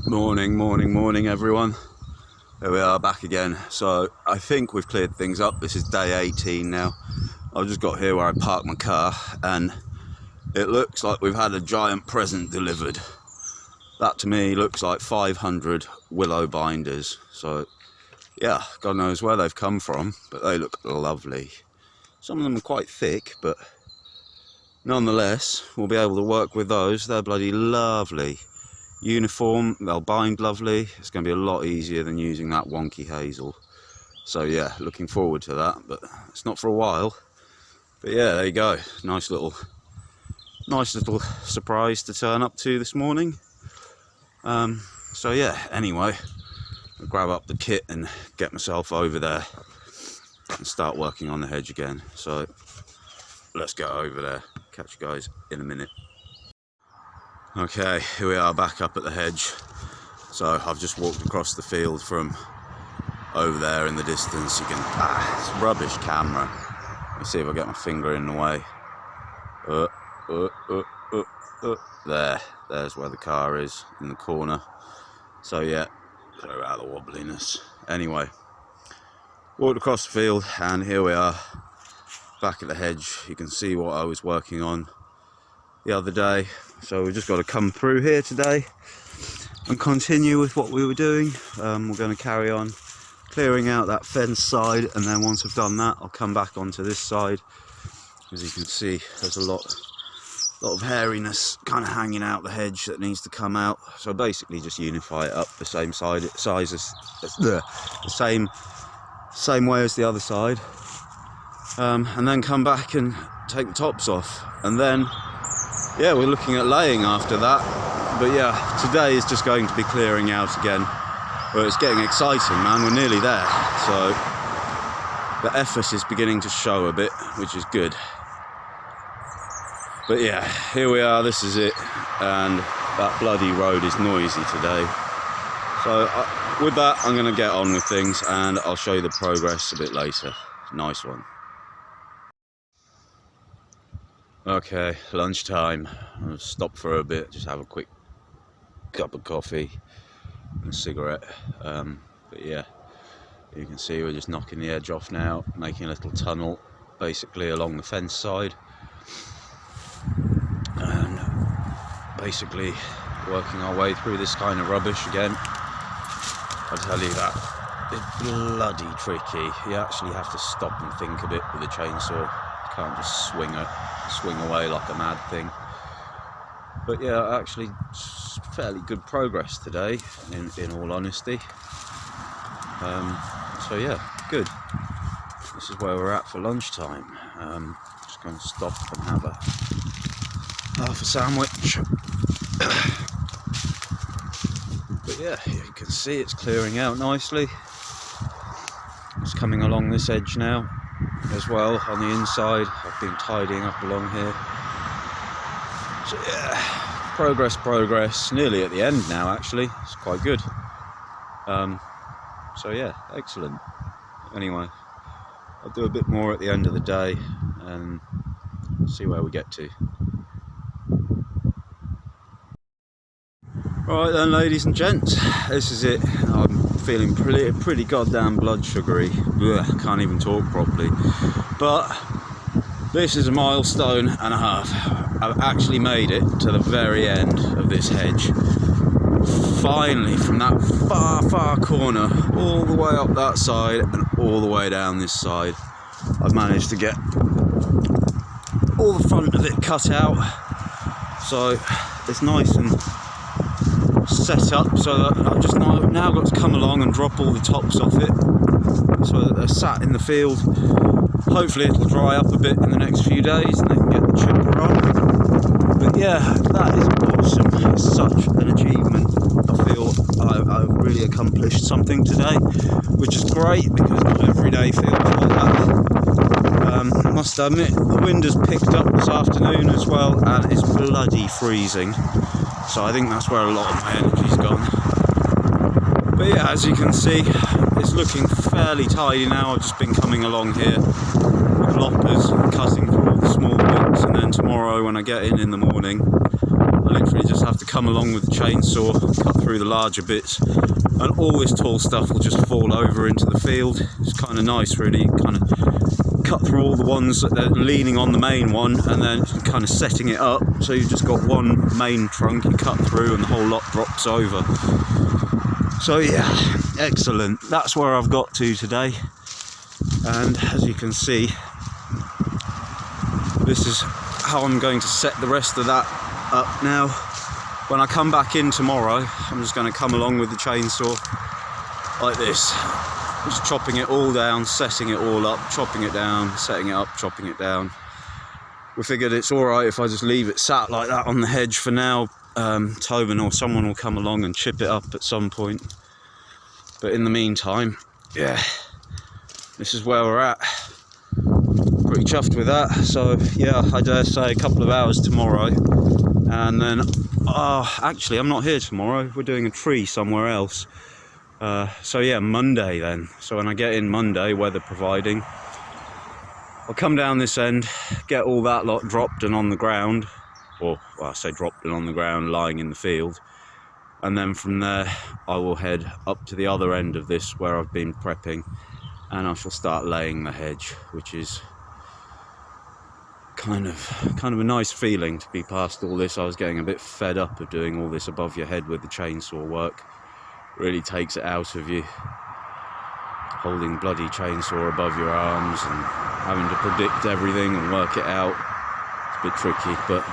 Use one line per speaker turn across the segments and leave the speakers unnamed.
Morning everyone. Here we are back again. So I think we've cleared things up. This is day 18 now. I've just got here where I parked my car and it looks like we've had a giant present delivered. That to me looks like 500 willow binders. So yeah, God knows where they've come from, but they look lovely. Some of them are quite thick, but nonetheless we'll be able to work with those. They're bloody lovely. Uniform, they'll bind lovely. It's going to be a lot easier than using that wonky hazel. So yeah, looking forward to that, but it's not for a while. But yeah, there you go. Nice little surprise to turn up to this morning. So yeah, anyway, I'll grab up the kit and get myself over there and start working on the hedge again. So let's go over there. Catch you guys in a minute. Okay, here we are back up at the hedge. So I've just walked across the field from over there in the distance. You can, it's a rubbish camera. Let's see if I get my finger in the way. There's where the car is, in the corner. So yeah, sorry about the wobbliness. Anyway, walked across the field and here we are back at the hedge. You can see what I was working on the other day. So we've just got to come through here today and continue with what we were doing. We're going to carry on clearing out that fence side, and then once I've done that I'll come back onto this side. As you can see, there's a lot of hairiness kind of hanging out the hedge that needs to come out. So basically just unify it up the same size as the same way as the other side, and then come back and take the tops off, and then yeah, we're looking at laying after that. But yeah, today is just going to be clearing out again. But it's getting exciting, man. We're nearly there. So the effort is beginning to show a bit, which is good. But yeah, here we are. This is it. And that bloody road is noisy today. So with that, I'm going to get on with things and I'll show you the progress a bit later. Nice one. Okay, lunchtime. I'll stop for a bit, just have a quick cup of coffee and a cigarette. But yeah, you can see we're just knocking the edge off now, making a little tunnel basically along the fence side, and basically working our way through this kind of rubbish again. I tell you that, it's bloody tricky. You actually have to stop and think a bit with a chainsaw. You can't just swing away like a mad thing. But yeah, actually fairly good progress today, in all honesty. So yeah, good. This is where we're at for lunchtime. Just going to stop and have half a sandwich. But yeah, you can see it's clearing out nicely. It's coming along this edge now as well on the inside. I've been tidying up along here. So yeah, progress, nearly at the end now actually. It's quite good. So yeah, excellent. Anyway, I'll do a bit more at the end of the day and see where we get to. Right then, ladies and gents, this is it. I'm feeling pretty goddamn blood sugary. Ugh, can't even talk properly. But this is a milestone and a half. I've actually made it to the very end of this hedge. Finally, from that far corner, all the way up that side and all the way down this side, I've managed to get all the front of it cut out. So it's nice and set up so that I've just now got to come along and drop all the tops off it so that they're sat in the field. Hopefully it'll dry up a bit in the next few days and they can get the chipper on. But yeah, that is awesome. It's such an achievement. I feel I've really accomplished something today, which is great because not every day feels like that. I must admit, the wind has picked up this afternoon as well and it's bloody freezing. So I think that's where a lot of my energy's gone. But yeah, as you can see, it's looking fairly tidy now. I've just been coming along here with loppers, cutting through all the small bits, and then tomorrow when I get in the morning, I literally just have to come along with the chainsaw, cut through the larger bits, and all this tall stuff will just fall over into the field. It's kind of nice really, kind of cut through all the ones that are leaning on the main one and then kind of setting it up, so you've just got one main trunk you cut through and the whole lot drops over. So yeah, excellent. That's where I've got to today, and as you can see, this is how I'm going to set the rest of that up now. When I come back in tomorrow, I'm just going to come along with the chainsaw like this, just chopping it all down, setting it all up, chopping it down, setting it up, chopping it down. We figured it's alright if I just leave it sat like that on the hedge for now. Tobin or someone will come along and chip it up at some point, but in the meantime, yeah, this is where we're at. Pretty chuffed with that. So yeah, I dare say a couple of hours tomorrow, and then actually I'm not here tomorrow, we're doing a tree somewhere else. So yeah, Monday then. So when I get in Monday, weather providing, I'll come down this end, get all that lot dropped and on the ground, or well, I say dropped and on the ground, lying in the field, and then from there I will head up to the other end of this where I've been prepping, and I shall start laying the hedge, which is kind of a nice feeling to be past all this. I was getting a bit fed up of doing all this above your head with the chainsaw work. Really takes it out of you, holding bloody chainsaw above your arms and having to predict everything and work it out. It's a bit tricky, but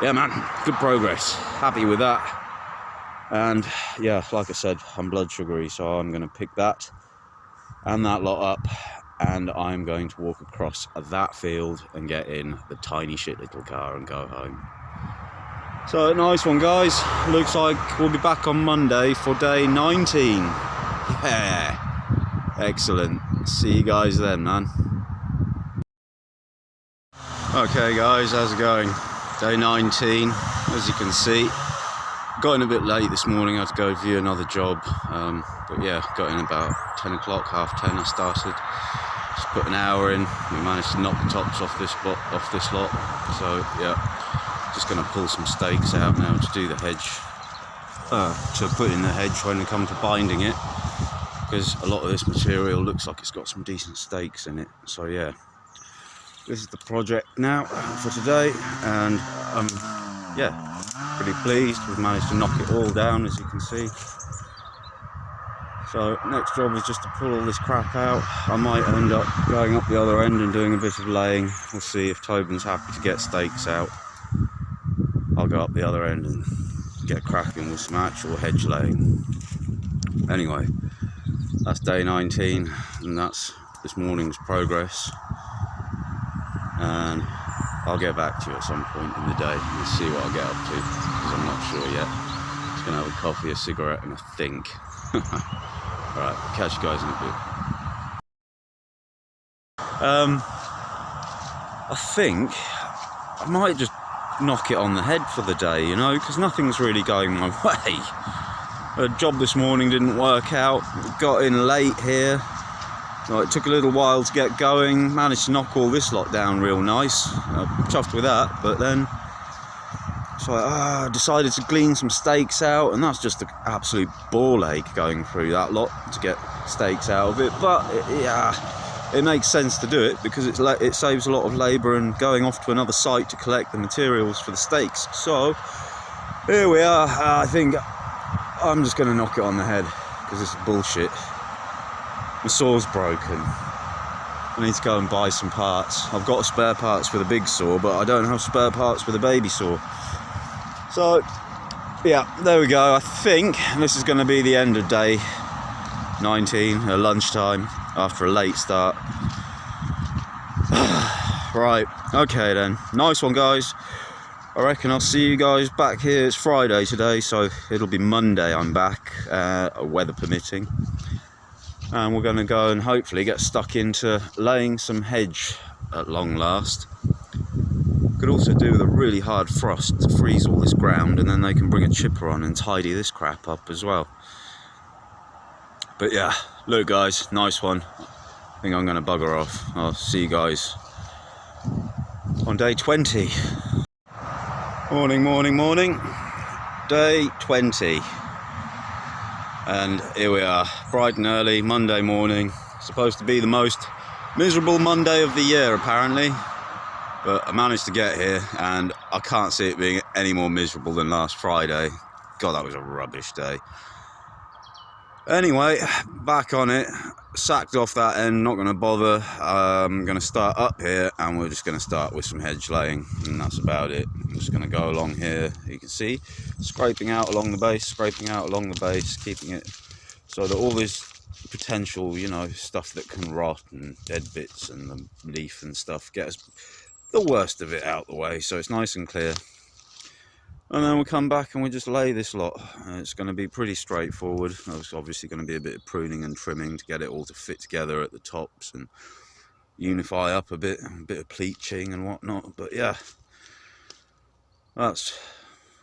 yeah man, good progress, happy with that. And yeah, like I said, I'm blood sugary, so I'm going to pick that and that lot up, and I'm going to walk across that field and get in the tiny shit little car and go home. So nice one guys, looks like we'll be back on Monday for day 19. Yeah, excellent. See you guys then, man. Okay guys, how's it going? Day 19, as you can see. Got in a bit late this morning, I had to go view another job, but yeah, got in about 10 o'clock, half 10 I started. Just put an hour in, we managed to knock the tops off this lot, so yeah, just going to pull some stakes out now to do the hedge, to put in the hedge when we come to binding it, because a lot of this material looks like it's got some decent stakes in it. So yeah, this is the project now for today, and yeah, pretty pleased. We've managed to knock it all down, as you can see. So next job is just to pull all this crap out. I might end up going up the other end and doing a bit of laying. We'll see if Tobin's happy to get stakes out. I'll go up the other end and get cracking with some actual hedge laying. Anyway, that's day 19, and that's this morning's progress. And I'll get back to you at some point in the day and see what I'll get up to, because I'm not sure yet. Just gonna have a coffee, a cigarette, and a think. Alright, catch you guys in a bit. I think I might just knock it on the head for the day, you know, because nothing's really going my way. A job this morning didn't work out, got in late here. It took a little while to get going, managed to knock all this lot down real nice. Chuffed with that, but then so I decided to glean some stakes out, and that's just an absolute ball ache going through that lot to get stakes out of it. But yeah, it makes sense to do it because it saves a lot of labour and going off to another site to collect the materials for the stakes. So here we are. I think I'm just going to knock it on the head because this is bullshit. My saw's broken. I need to go and buy some parts. I've got spare parts for the big saw, but I don't have spare parts for the baby saw. So yeah, there we go. I think this is going to be the end of day 19 at lunchtime after a late start. Right, okay then. Nice one guys. I reckon I'll see you guys back here. It's Friday today, so it'll be Monday I'm back, weather permitting. And we're going to go and hopefully get stuck into laying some hedge at long last. Could also do with a really hard frost to freeze all this ground, and then they can bring a chipper on and tidy this crap up as well. But yeah, look guys, nice one. I think I'm going to bugger off. I'll see you guys on day 20. Morning, morning, morning. Day 20. And here we are, bright and early, Monday morning. Supposed to be the most miserable Monday of the year, apparently. But I managed to get here, and I can't see it being any more miserable than last Friday. God, that was a rubbish day. Anyway, back on it. Sacked off that end, not going to bother. I'm going to start up here, and we're just going to start with some hedge laying, and that's about it. I'm just going to go along here. You can see, scraping out along the base, keeping it so that all this potential, you know, stuff that can rot and dead bits and the leaf and stuff gets the worst of it out the way, so it's nice and clear. And then we'll come back and we'll just lay this lot. It's going to be pretty straightforward. There's obviously going to be a bit of pruning and trimming to get it all to fit together at the tops and unify up a bit of pleaching and whatnot. But yeah, that's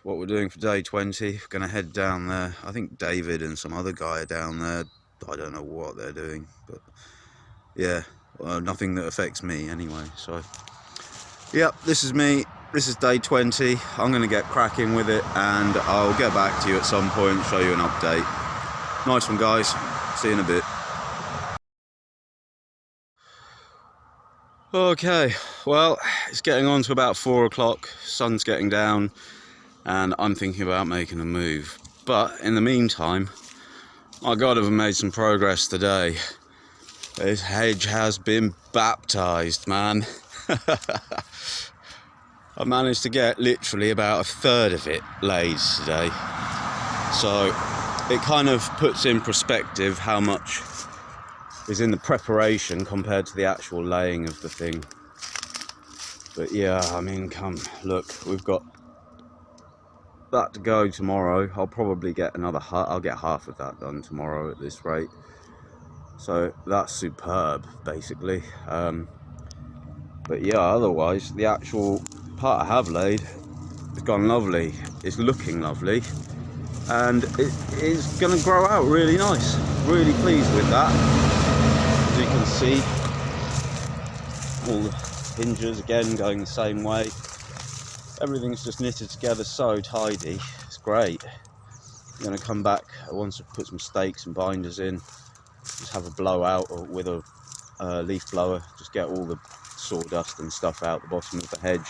what we're doing for day 20. We're going to head down there. I think David and some other guy are down there. I don't know what they're doing, but yeah, well, nothing that affects me anyway. So yep, this is me. This is day 20. I'm going to get cracking with it, and I'll get back to you at some point and show you an update. Nice one, guys. See you in a bit. Okay, well, it's getting on to about 4 o'clock. Sun's getting down, and I'm thinking about making a move. But in the meantime, my God, have made some progress today. This hedge has been baptized, man. I managed to get literally about a third of it laid today. So it kind of puts in perspective how much is in the preparation compared to the actual laying of the thing. But yeah, I mean, come look, we've got that to go tomorrow. I'll probably get another I'll get half of that done tomorrow at this rate. So that's superb, basically. But yeah, otherwise the actual part I have laid has gone lovely. It's looking lovely, and it is going to grow out really nice. Really pleased with that. As you can see, all the hinges again going the same way. Everything's just knitted together so tidy. It's great. I'm going to come back once I've put some stakes and binders in. Just have a blowout with a leaf blower. Just get all the sawdust and stuff out the bottom of the hedge.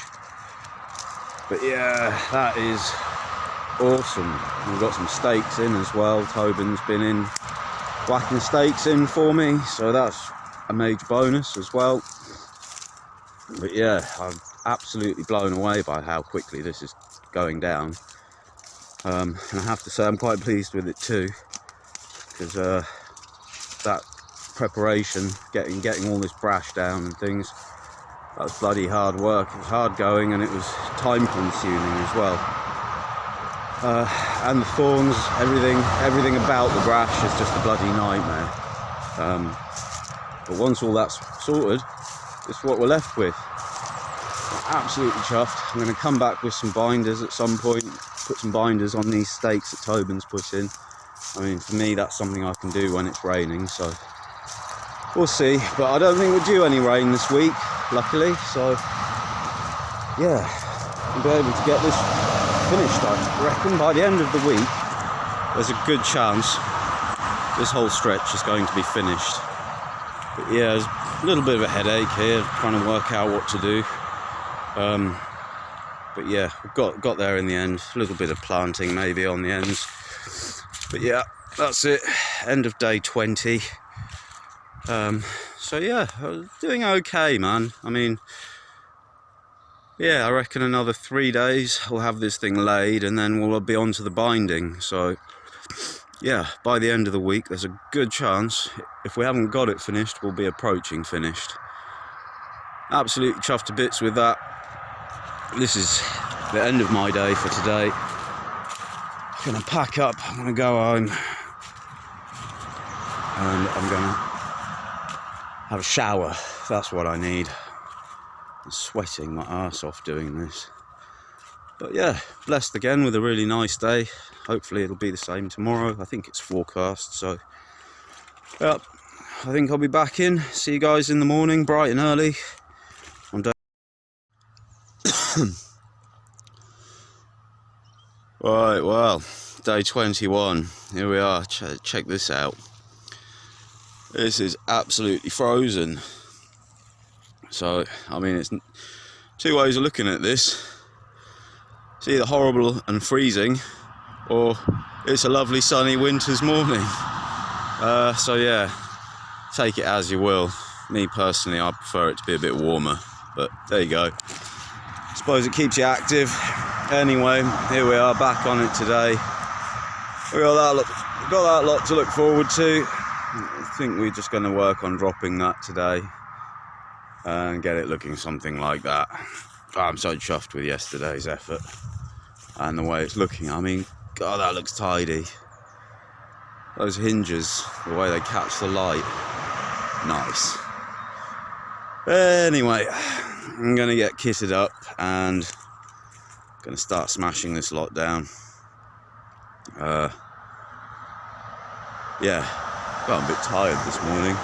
But yeah, that is awesome. We've got some stakes in as well. Tobin's been in whacking stakes in for me, so that's a major bonus as well. But yeah, I'm absolutely blown away by how quickly this is going down. And I have to say I'm quite pleased with it too, because that preparation, getting all this brash down and things, that was bloody hard work. It was hard going, and it was time consuming as well. And the thorns, everything about the brash is just a bloody nightmare. But once all that's sorted, it's what we're left with. I'm absolutely chuffed. I'm going to come back with some binders at some point, put some binders on these stakes that Tobin's put in. I mean, for me, that's something I can do when it's raining, so we'll see. But I don't think we'll do any rain this week, luckily, so yeah, we'll be able to get this finished. I reckon by the end of the week there's a good chance this whole stretch is going to be finished. But yeah, there's a little bit of a headache here trying to work out what to do, but yeah, we've got there in the end. A little bit of planting maybe on the ends, but yeah, that's it. End of day 20. So yeah, I was doing okay, man. I mean, yeah, I reckon another 3 days we'll have this thing laid, and then we'll be on to the binding. So yeah, by the end of the week there's a good chance, if we haven't got it finished, we'll be approaching finished. Absolutely chuffed to bits with that. This is the end of my day for today. I'm gonna pack up, I'm gonna go home, and I'm gonna have a shower. That's what I need. I'm sweating my arse off doing this. But yeah, blessed again with a really nice day. Hopefully it'll be the same tomorrow. I think it's forecast, so yep, I think I'll be back in. See you guys in the morning, bright and early. Right, well, day 21. Here we are. Check this out. This is absolutely frozen. So, I mean, it's two ways of looking at this. It's either horrible and freezing, or it's a lovely sunny winter's morning. So yeah, take it as you will. Me personally, I prefer it to be a bit warmer, but there you go. Suppose it keeps you active. Anyway, here we are back on it today. We got that lot to look forward to. I think we're just going to work on dropping that today and get it looking something like that. I'm so chuffed with yesterday's effort and the way it's looking. I mean, God, that looks tidy. Those hinges, the way they catch the light, nice. Anyway, I'm going to get kitted up and going to start smashing this lot down. Yeah, got a bit tired this morning.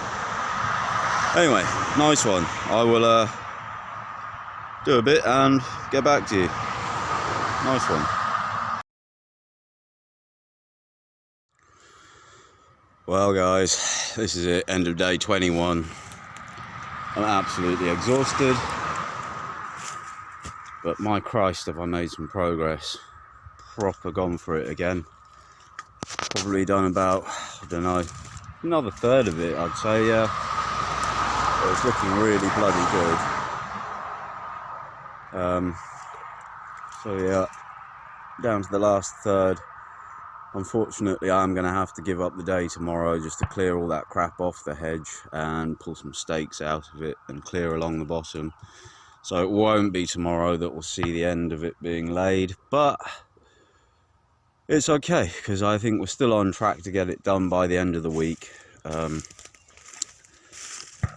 Anyway, nice one. I will do a bit and get back to you. Nice one. Well guys, this is it, end of day 21. I'm absolutely exhausted, but my Christ have I made some progress. Proper gone for it again. Probably done about, I don't know, another third of it I'd say, yeah. But it's looking really bloody good. So yeah, down to the last third. Unfortunately, I'm going to have to give up the day tomorrow just to clear all that crap off the hedge and pull some stakes out of it and clear along the bottom. So it won't be tomorrow that we'll see the end of it being laid, but it's okay because I think we're still on track to get it done by the end of the week.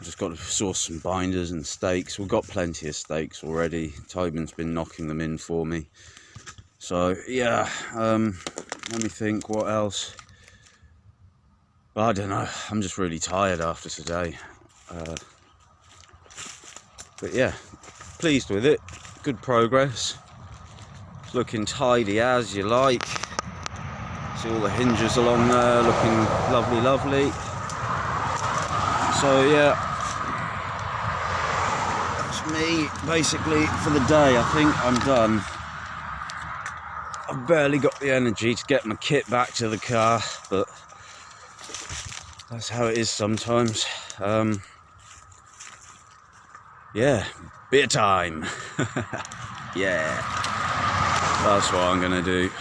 Just got to source some binders and stakes. We've got plenty of stakes already. Tobin's been knocking them in for me. So yeah, let me think what else. I don't know, I'm just really tired after today. But yeah, pleased with it. Good progress. It's looking tidy as you like. See all the hinges along there looking lovely, lovely. So yeah, that's me basically for the day. I think I'm done. I've barely got the energy to get my kit back to the car, but that's how it is sometimes. Yeah, beer time. Yeah, that's what I'm gonna do.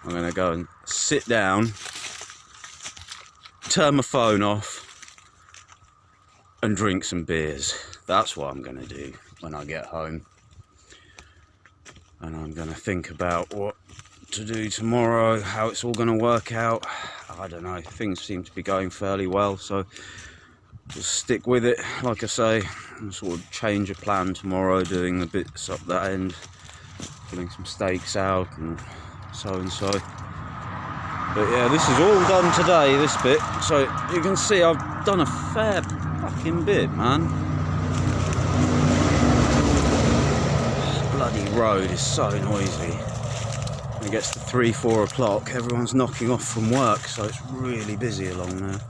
I'm gonna go and sit down, turn my phone off, and drink some beers. That's what I'm gonna do when I get home. And I'm gonna think about what to do tomorrow, how it's all gonna work out. I don't know, things seem to be going fairly well, so just stick with it. Like I say, I'll sort of change a plan tomorrow, doing the bits up that end, putting some stakes out and so. But yeah, this is all done today, this bit. So you can see I've done a fair fucking bit, man. Bloody road is so noisy. When it gets to 3-4 o'clock, everyone's knocking off from work, so it's really busy along there.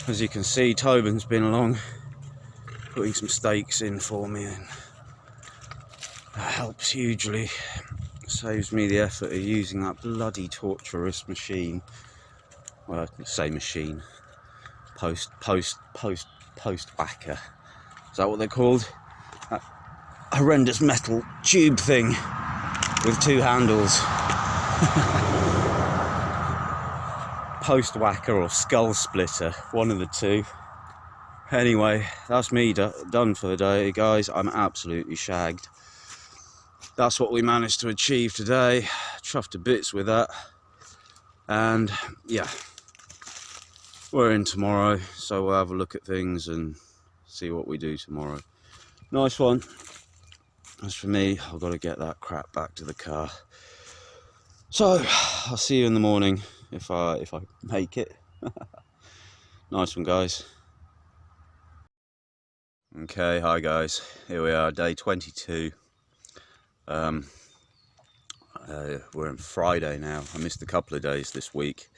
As you can see, Tobin's been along putting some stakes in for me, and that helps hugely. Saves me the effort of using that bloody torturous machine. Well, I say machine. Post whacker. Is that what they're called? That horrendous metal tube thing with two handles. Post whacker or skull splitter, one of the two. Anyway, that's me done for the day, guys. I'm absolutely shagged. That's what we managed to achieve today. Chuffed to bits with that. And yeah, we're in tomorrow, so we'll have a look at things and see what we do tomorrow. Nice one. As for me, I've got to get that crap back to the car. So I'll see you in the morning if I make it. Nice one, guys. Okay, hi guys. Here we are, day 22. We're on Friday now. I missed a couple of days this week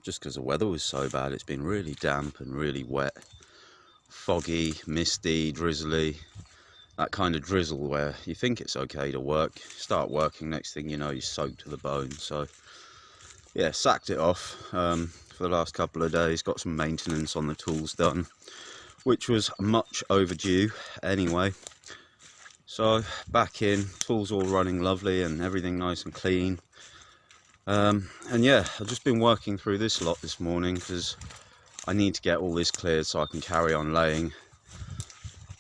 just because the weather was so bad. It's been really damp and really wet, foggy, misty, drizzly, that kind of drizzle where you think it's okay to work, start working, next thing you know you're soaked to the bone. So yeah, sacked it off for the last couple of days, got some maintenance on the tools done, which was much overdue anyway. So back in, tools all running lovely and everything nice and clean. And yeah, I've just been working through this lot this morning because I need to get all this cleared so I can carry on laying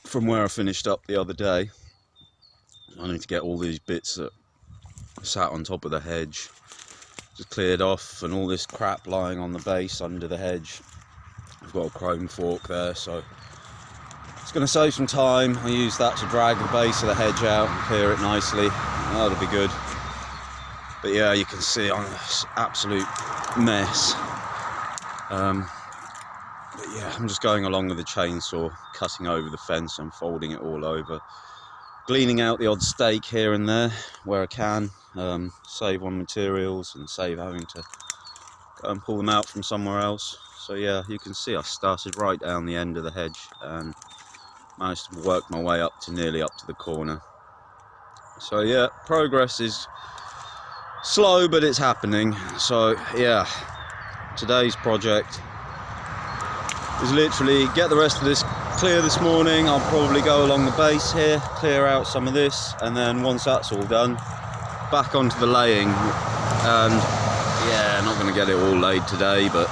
from where I finished up the other day. I need to get all these bits that sat on top of the hedge just cleared off, and all this crap lying on the base under the hedge. I've got a chrome fork there, so it's going to save some time. I use that to drag the base of the hedge out and clear it nicely. That'll be good. But yeah, you can see I'm an absolute mess. But yeah, I'm just going along with the chainsaw, cutting over the fence and folding it all over, gleaning out the odd stake here and there where I can, save on materials and save having to go and pull them out from somewhere else. So yeah, you can see I started right down the end of the hedge and managed to work my way up to nearly up to the corner. So yeah, progress is slow, but it's happening. So yeah, today's project is literally get the rest of this clear this morning. I'll probably go along the base here, clear out some of this, and then once that's all done, back onto the laying. And yeah, not going to get it all laid today, but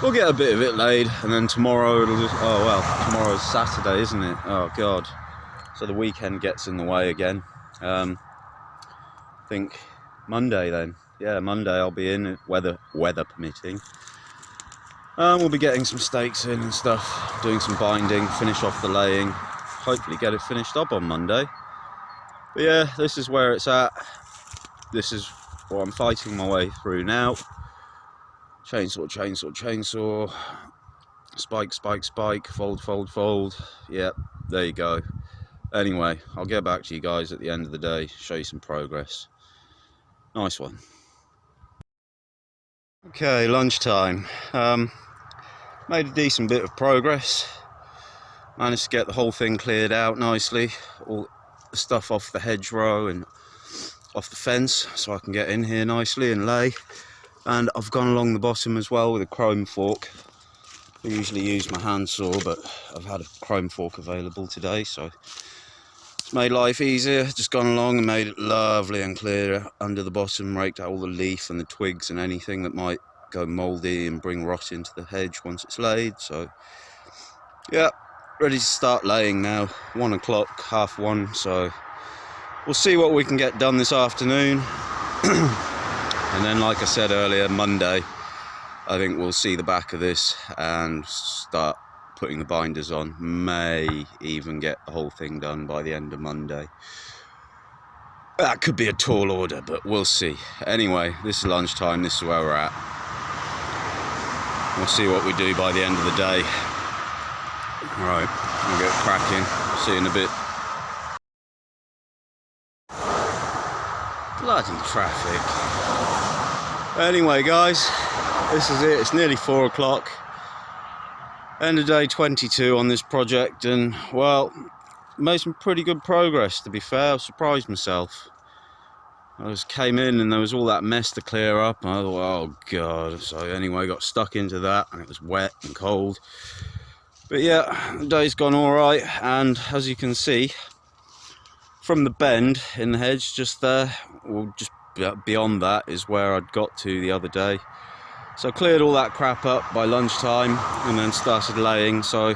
we'll get a bit of it laid, and then tomorrow it'll just, oh well, tomorrow's Saturday, isn't it? Oh god, so the weekend gets in the way again. I think Monday then, yeah, Monday I'll be in, weather permitting. We'll be getting some stakes in and stuff, doing some binding, finish off the laying, hopefully get it finished up on Monday. But yeah, this is where it's at. This is what I'm fighting my way through now. Chainsaw, chainsaw, chainsaw, spike, spike, spike, fold, fold, fold. Yep, there you go. Anyway, I'll get back to you guys at the end of the day, show you some progress. Nice one. Okay, lunchtime. Made a decent bit of progress. Managed to get the whole thing cleared out nicely. All the stuff off the hedgerow and off the fence, so I can get in here nicely and lay. And I've gone along the bottom as well with a chrome fork. I usually use my hand saw, but I've had a chrome fork available today, so it's made life easier. Just gone along and made it lovely and clear under the bottom, raked out all the leaf and the twigs and anything that might go mouldy and bring rot into the hedge once it's laid. So yeah, ready to start laying now. 1 o'clock, 1:30, so we'll see what we can get done this afternoon. And then, like I said earlier, Monday I think we'll see the back of this and start putting the binders on. May even get the whole thing done by the end of Monday. That could be a tall order, but we'll see. Anyway, this is lunchtime, this is where we're at. We'll see what we do by the end of the day. Alright, I'll get cracking. See you in a bit. Bloody traffic. Anyway guys, this is it. It's nearly 4 o'clock. End of day 22 on this project, and well, made some pretty good progress, to be fair. I surprised myself. I just came in and there was all that mess to clear up, and I thought, oh god. So anyway, got stuck into that, and it was wet and cold. But yeah, the day's gone all right, and as you can see from the bend in the hedge just there, well, just beyond that is where I'd got to the other day. So I cleared all that crap up by lunchtime and then started laying. So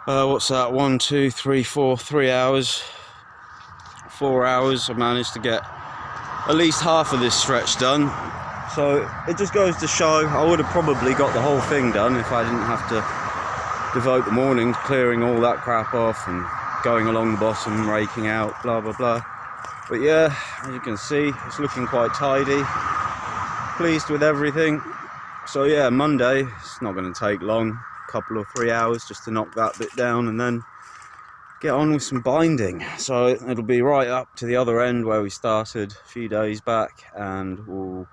what's that, 1, 2, 3, 4, 3 hours, 4 hours. I managed to get at least half of this stretch done. So it just goes to show I would have probably got the whole thing done if I didn't have to devote the morning to clearing all that crap off and going along the bottom, raking out, blah blah blah. But yeah, as you can see, it's looking quite tidy. Pleased with everything. So yeah, Monday, it's not going to take long, a couple or 3 hours just to knock that bit down, and then get on with some binding. So it'll be right up to the other end where we started a few days back, and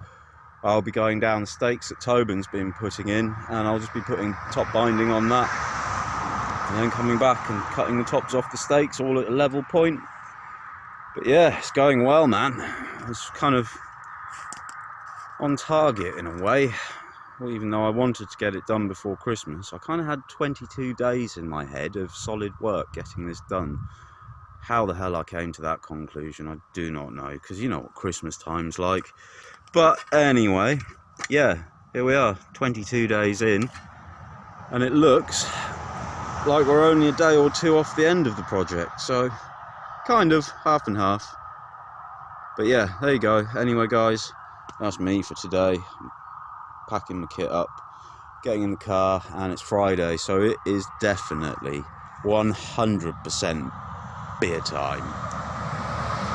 I'll be going down the stakes that Tobin's been putting in, and I'll just be putting top binding on that, and then coming back and cutting the tops off the stakes all at a level point. But yeah, it's going well, man. It's kind of on target in a way. Well, even though I wanted to get it done before Christmas, I kind of had 22 days in my head of solid work getting this done. How the hell I came to that conclusion, I do not know, because you know what Christmas time's like. But anyway, yeah, here we are, 22 days in, and it looks like we're only a day or two off the end of the project, so kind of half and half. But yeah, there you go. Anyway guys, that's me for today. I'm packing my kit up, getting in the car, and it's Friday, so it is definitely 100% beer time,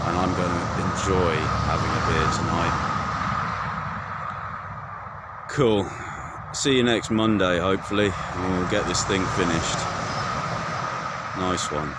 and I'm going to enjoy having a beer tonight. Cool. See you next Monday, hopefully, and we'll get this thing finished. Nice one.